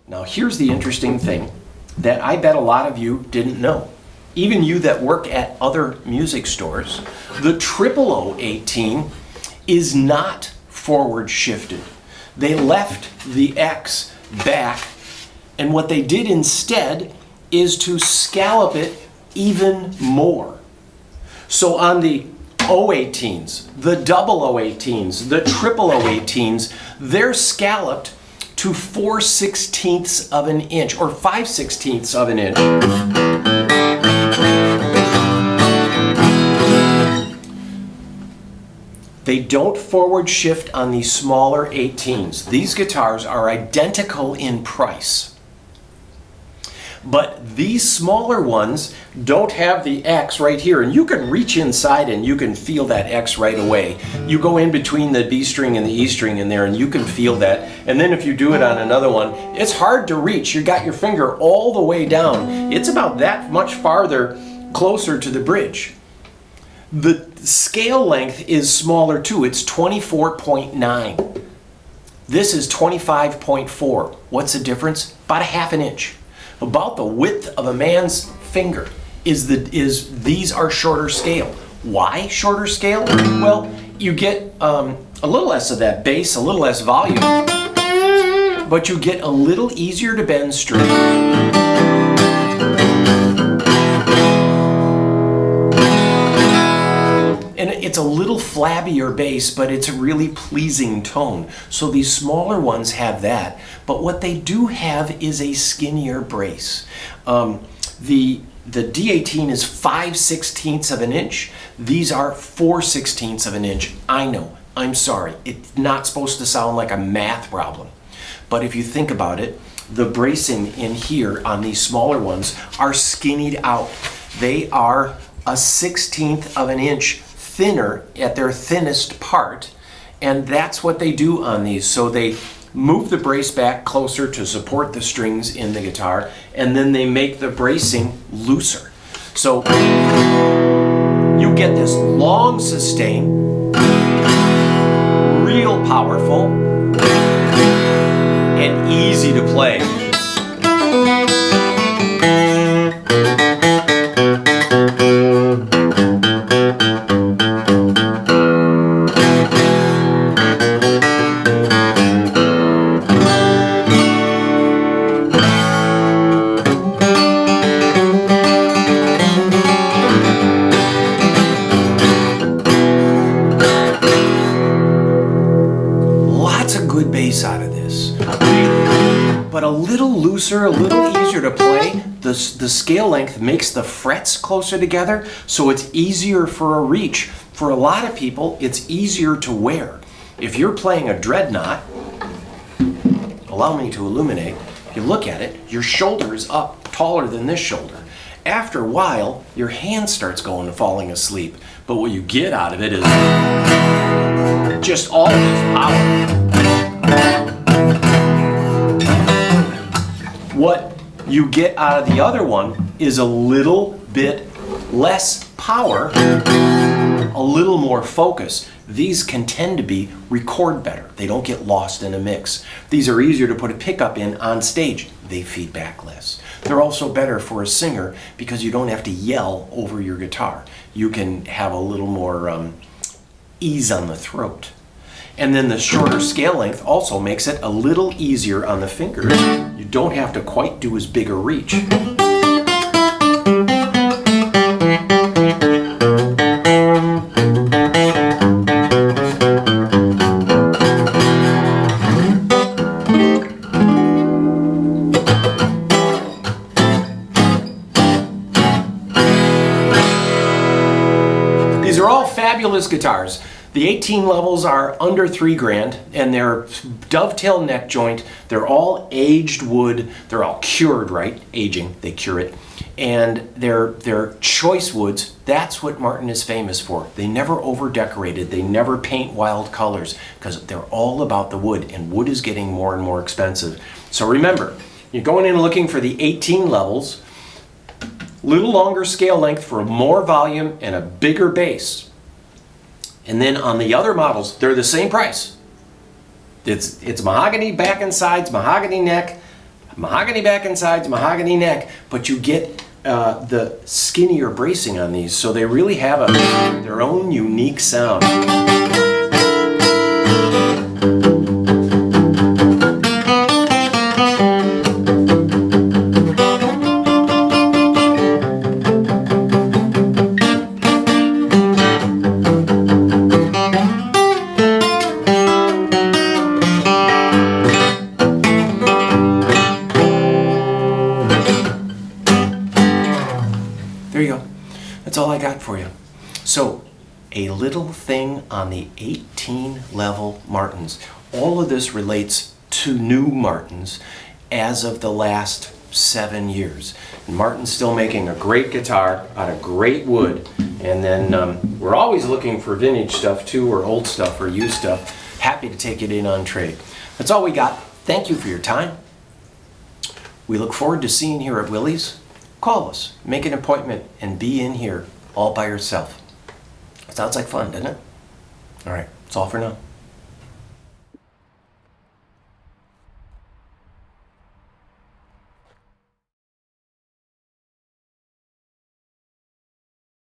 Now here's the interesting thing that I bet a lot of you didn't know. Even you that work at other music stores, the 0018 is not forward shifted. They left the X back, and what they did instead is to scallop it even more. So on the 018s, the 0018s, the 0018s, they're scalloped to 4/16 of an inch or 5/16 of an inch. They don't forward shift on the smaller 18s. These guitars are identical in price. But these smaller ones don't have the X right here, and you can reach inside and you can feel that X right away. You go in between the B string and the E string in there and you can feel that. And then if you do it on another one, it's hard to reach. You got your finger all the way down. It's about that much farther closer to the bridge. The scale length is smaller too. It's 24.9. This is 25.4. What's the difference? About a half an inch. About the width of a man's finger these are shorter scale. Why shorter scale? Well, you get a little less of that bass, a little less volume, but you get a little easier to bend string. And it's a little flabbier bass, but it's a really pleasing tone. So these smaller ones have that, but what they do have is a skinnier brace. The D18 is 5/16 of an inch. These are 4/16 of an inch. I know, I'm sorry. It's not supposed to sound like a math problem. But if you think about it, the bracing in here on these smaller ones are skinnied out. They are a 1/16 of an inch thinner at their thinnest part, and that's what they do on these. So they move the brace back closer to support the strings in the guitar, and then they make the bracing looser. So you get this long sustain, real powerful, and easy to play. Good bass out of this, but a little looser, a little easier to play. The scale length makes the frets closer together, so it's easier for a reach. For a lot of people, it's easier to wear. If you're playing a dreadnought, allow me to illuminate, if you look at it, your shoulder is up taller than this shoulder. After a while, your hand starts going and falling asleep, but what you get out of it is just all of this power. What you get out of the other one is a little bit less power, a little more focus. These can tend to record better. They don't get lost in a mix. These are easier to put a pickup in on stage. They feed back less. They're also better for a singer because you don't have to yell over your guitar. You can have a little more ease on the throat. And then the shorter scale length also makes it a little easier on the fingers. You don't have to quite do as big a reach. These are all fabulous guitars. The 18 levels are under $3,000, and they're dovetail neck joint. They're all aged wood. They're all cured, right? Aging, they cure it. And they're choice woods. That's what Martin is famous for. They never over decorated. They never paint wild colors because they're all about the wood, and wood is getting more and more expensive. So remember, you're going in looking for the 18 levels, little longer scale length for more volume and a bigger bass. And then on the other models, they're the same price. It's mahogany back and sides, mahogany neck, Mahogany back and sides, mahogany neck, but you get the skinnier bracing on these, so they really have their own unique sound. There you go. That's all I got for you. So, a little thing on the 18 level Martins. All of this relates to new Martins as of the last 7 years. And Martin's still making a great guitar out of great wood. And then we're always looking for vintage stuff too, or old stuff, or used stuff. Happy to take it in on trade. That's all we got. Thank you for your time. We look forward to seeing you here at Willie's. Call us, make an appointment, and be in here all by yourself. Sounds like fun, doesn't it? All right, that's all for now.